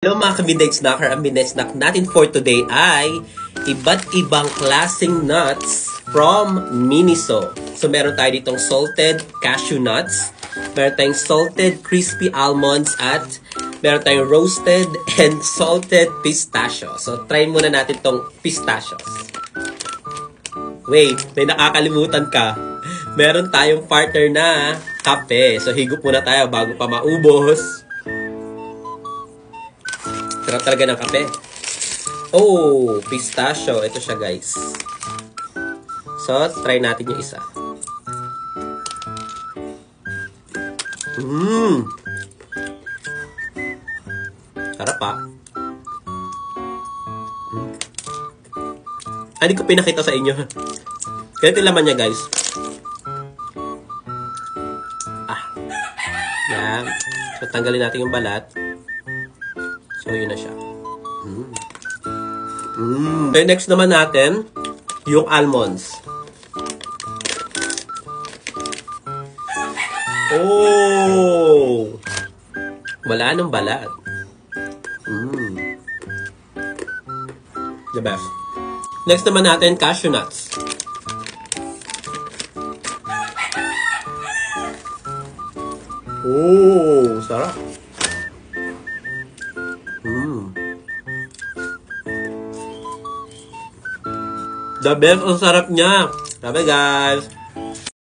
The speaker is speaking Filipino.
Hello mga ka-Midnight Snacker, ang Midnight Snack natin for today ay iba't ibang klaseng nuts from Miniso. So meron tayo ditong salted cashew nuts, meron tayong salted crispy almonds, at meron tayong roasted and salted pistachio. So try muna natin tong pistachios. Wait, may nakakalimutan ka. Meron tayong partner na kape. So higop muna tayo bago pa maubos. Sarap talaga ng kape. Oh, pistachio. Ito siya, guys. So, try natin yung isa. Sarap pa. Hindi ko pinakita sa inyo. Ganito yung laman niya, guys. Yan. So, tanggalin natin yung balat. So, yun na siya. Okay, next naman natin, yung almonds. Oh! Wala nang balat. The best. Next naman natin, cashew nuts. Oh! Sarap. The best, ang sarap niya. Sabi guys.